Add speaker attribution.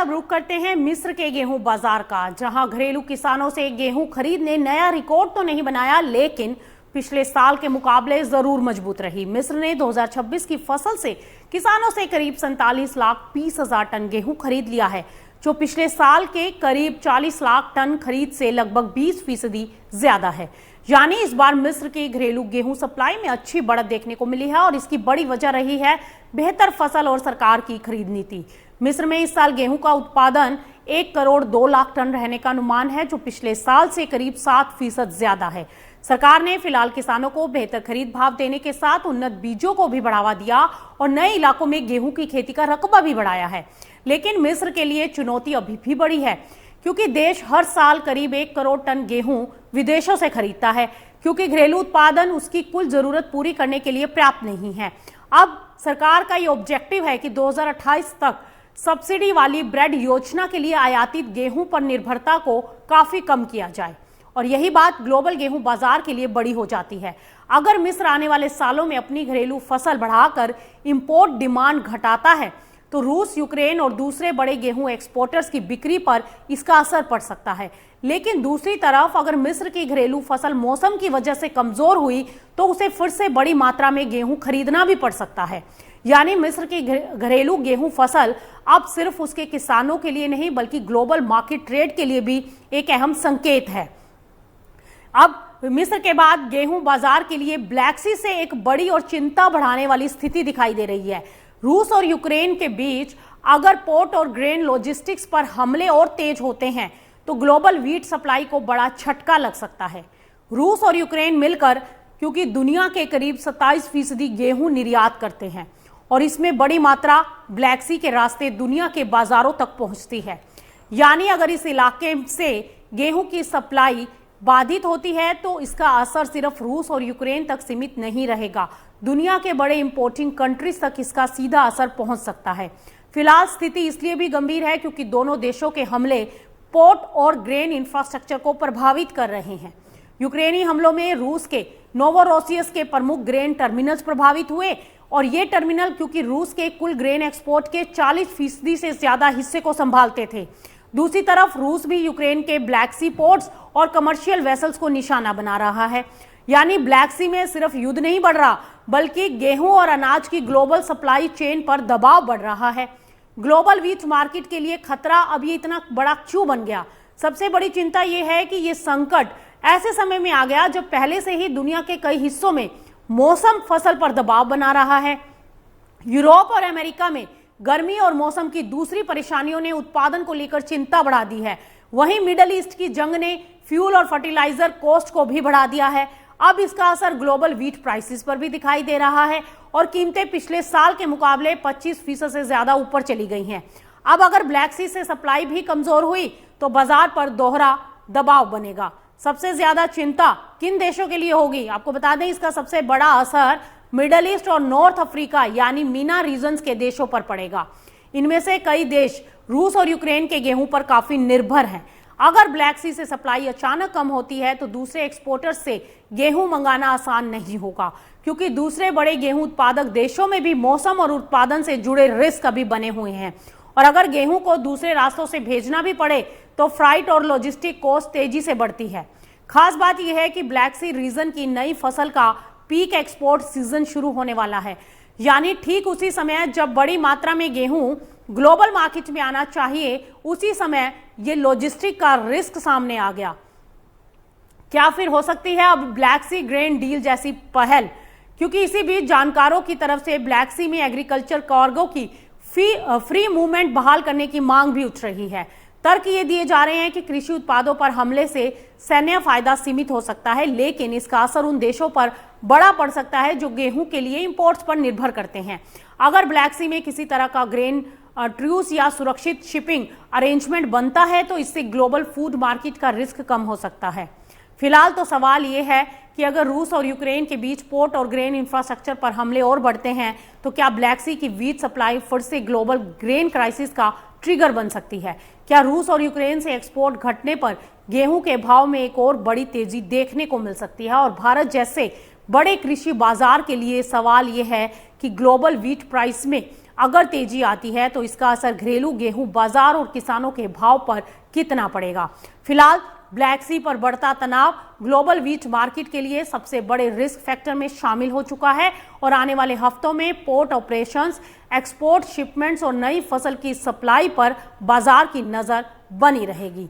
Speaker 1: अब रुख करते हैं मिस्र के गेहूं बाजार का, जहां घरेलू किसानों से गेहूं खरीद ने नया रिकॉर्ड तो नहीं बनाया, लेकिन पिछले साल के मुकाबले जरूर मजबूत रही। मिस्र ने 2026 की फसल से किसानों से करीब 47,20,000 टन गेहूं खरीद लिया है, जो पिछले साल के करीब 40 लाख टन खरीद से लगभग 20% ज्यादा है। यानी इस बार मिस्र की घरेलू गेहूं सप्लाई में अच्छी बढ़त देखने को मिली है और इसकी बड़ी वजह रही है बेहतर फसल और सरकार की खरीद नीति। मिस्र में इस साल गेहूं का उत्पादन 1 करोड़ 2 लाख टन रहने का अनुमान है, जो पिछले साल से करीब 7% ज्यादा है। सरकार ने फिलहाल किसानों को बेहतर खरीद भाव देने के साथ उन्नत बीजों को भी बढ़ावा दिया और नए इलाकों में गेहूं की खेती का रकबा भी बढ़ाया है। लेकिन मिस्र के लिए चुनौती अभी भी बड़ी है, क्योंकि देश हर साल करीब 1 करोड़ टन गेहूं विदेशों से खरीदता है, क्योंकि घरेलू उत्पादन उसकी कुल जरूरत पूरी करने के लिए पर्याप्त नहीं है। अब सरकार का ये ऑब्जेक्टिव है कि 2028 तक सब्सिडी वाली ब्रेड योजना के लिए आयातित गेहूं पर निर्भरता को काफी कम किया जाए, और यही बात ग्लोबल गेहूं बाजार के लिए बड़ी हो जाती है। अगर मिस्र आने वाले सालों में अपनी घरेलू फसल बढ़ाकर इंपोर्ट डिमांड घटाता है, तो रूस, यूक्रेन और दूसरे बड़े गेहूं एक्सपोर्टर्स की बिक्री पर इसका असर पड़ सकता है। लेकिन दूसरी तरफ अगर मिस्र की घरेलू फसल मौसम की वजह से कमजोर हुई, तो उसे फिर से बड़ी मात्रा में गेहूं खरीदना भी पड़ सकता है। यानी मिस्र की घरेलू गेहूं फसल अब सिर्फ उसके किसानों के लिए नहीं, बल्कि ग्लोबल मार्केट ट्रेड के लिए भी एक अहम संकेत है। अब मिस्र के बाद गेहूं बाजार के लिए ब्लैक सी से एक बड़ी और चिंता बढ़ाने वाली स्थिति दिखाई दे रही है। रूस और यूक्रेन के बीच अगर पोर्ट और ग्रेन लॉजिस्टिक्स पर हमले और तेज होते हैं, तो ग्लोबल व्हीट सप्लाई को बड़ा झटका लग सकता है। रूस और यूक्रेन मिलकर, क्योंकि दुनिया के करीब 27% गेहूं निर्यात करते हैं और इसमें बड़ी मात्रा ब्लैक सी के रास्ते दुनिया के बाजारों तक पहुंचती है। यानी अगर इस इलाके से गेहूं की सप्लाई बाधित होती है, तो इसका असर सिर्फ रूस और यूक्रेन तक सीमित नहीं रहेगा, दुनिया के बड़े इंपोर्टिंग कंट्रीज तक इसका सीधा असर पहुंच सकता है। फिलहाल स्थिति इसलिए भी गंभीर है क्योंकि दोनों देशों के हमले पोर्ट और ग्रेन इंफ्रास्ट्रक्चर को प्रभावित कर रहे हैं। यूक्रेनी हमलों में रूस के नोवोरोसियस के प्रमुख ग्रेन टर्मिनल्स प्रभावित हुए, और ये टर्मिनल क्योंकि रूस के कुल ग्रेन एक्सपोर्ट के 40% से ज्यादा हिस्से को संभालते थे। दूसरी तरफ रूस भी यूक्रेन के ब्लैक सी पोर्ट्स और कमर्शियल वेसल्स को निशाना बना रहा है। यानी ब्लैक सी में सिर्फ युद्ध नहीं बढ़ रहा, बल्कि गेहूं और अनाज की ग्लोबल सप्लाई चेन पर दबाव बढ़ रहा है। ग्लोबल व्हीट मार्केट के लिए खतरा अब ये इतना बड़ा क्यों बन गया? सबसे बड़ी चिंता ये है कि ये संकट ऐसे समय में आ गया जब पहले से ही दुनिया के कई हिस्सों में मौसम फसल पर दबाव बना रहा है। यूरोप और अमेरिका में गर्मी और मौसम की दूसरी परेशानियों ने उत्पादन को लेकर चिंता बढ़ा दी है। वहीं मिडल ईस्ट की जंग ने फ्यूल और फर्टिलाइजर कॉस्ट को भी बढ़ा दिया है। अब इसका असर ग्लोबल व्हीट प्राइसेस पर भी दिखाई दे रहा है और कीमतें पिछले साल के मुकाबले 25% से ज्यादा ऊपर चली गई हैं। अब अगर ब्लैक सी से सप्लाई भी कमजोर हुई, तो बाजार पर दोहरा दबाव बनेगा। सबसे ज्यादा चिंता किन देशों के लिए होगी? आपको बता दें, इसका सबसे बड़ा असर मिडल ईस्ट और नॉर्थ अफ्रीका यानी मीना रीजन्स के देशों पर पड़ेगा। इनमें से कई देश रूस और यूक्रेन के गेहूं पर काफी निर्भर हैं। अगर ब्लैक सी से सप्लाई अचानक कम होती है, तो दूसरे एक्सपोर्टर्स से गेहूं मंगाना आसान नहीं होगा, क्योंकि दूसरे बड़े गेहूं उत्पादक देशों में भी मौसम और उत्पादन से जुड़े रिस्क अभी बने हुए हैं। और अगर गेहूं को दूसरे रास्तों से भेजना भी पड़े, तो फ्राइट और लॉजिस्टिक कॉस्ट तेजी से बढ़ती है। खास बात यह है कि ब्लैक सी रीजन की नई फसल का पीक एक्सपोर्ट सीजन शुरू होने वाला है। यानी ठीक उसी समय जब बड़ी मात्रा में गेहूं ग्लोबल मार्केट में आना चाहिए, उसी समय ये लॉजिस्टिक का रिस्क सामने आ गया। क्या फिर हो सकती है अब ब्लैक सी ग्रेन डील जैसी पहल? क्योंकि इसी बीच जानकारों की तरफ से ब्लैक सी में एग्रीकल्चर कार्गो की फ्री मूवमेंट बहाल करने की मांग भी उठ रही है। तर्क ये दिए जा रहे हैं कि कृषि उत्पादों पर हमले से सैन्य फायदा सीमित हो सकता है, लेकिन इसका असर उन देशों पर बड़ा पड़ सकता है जो गेहूं के लिए इंपोर्ट्स पर निर्भर करते हैं। अगर ब्लैक सी में किसी तरह का ग्रेन ट्रूस या सुरक्षित शिपिंग अरेंजमेंट बनता है, तो इससे ग्लोबल फूड मार्केट का रिस्क कम हो सकता है। फिलहाल तो सवाल ये है कि अगर रूस और यूक्रेन के बीच पोर्ट और ग्रेन इंफ्रास्ट्रक्चर पर हमले और बढ़ते हैं, तो क्या ब्लैक सी की व्हीट सप्लाई फिर से ग्लोबल ग्रेन क्राइसिस का ट्रिगर बन सकती है? क्या रूस और यूक्रेन से एक्सपोर्ट घटने पर गेहूं के भाव में एक और बड़ी तेजी देखने को मिल सकती है? और भारत जैसे बड़े कृषि बाजार के लिए सवाल यह है कि ग्लोबल व्हीट प्राइस में अगर तेजी आती है तो इसका असर घरेलू गेहूं बाजार और किसानों के भाव पर कितना पड़ेगा। फिलहाल ब्लैक सी पर बढ़ता तनाव ग्लोबल व्हीट मार्केट के लिए सबसे बड़े रिस्क फैक्टर में शामिल हो चुका है और आने वाले हफ्तों में पोर्ट ऑपरेशंस, एक्सपोर्ट शिपमेंट्स और नई फसल की सप्लाई पर बाजार की नजर बनी रहेगी।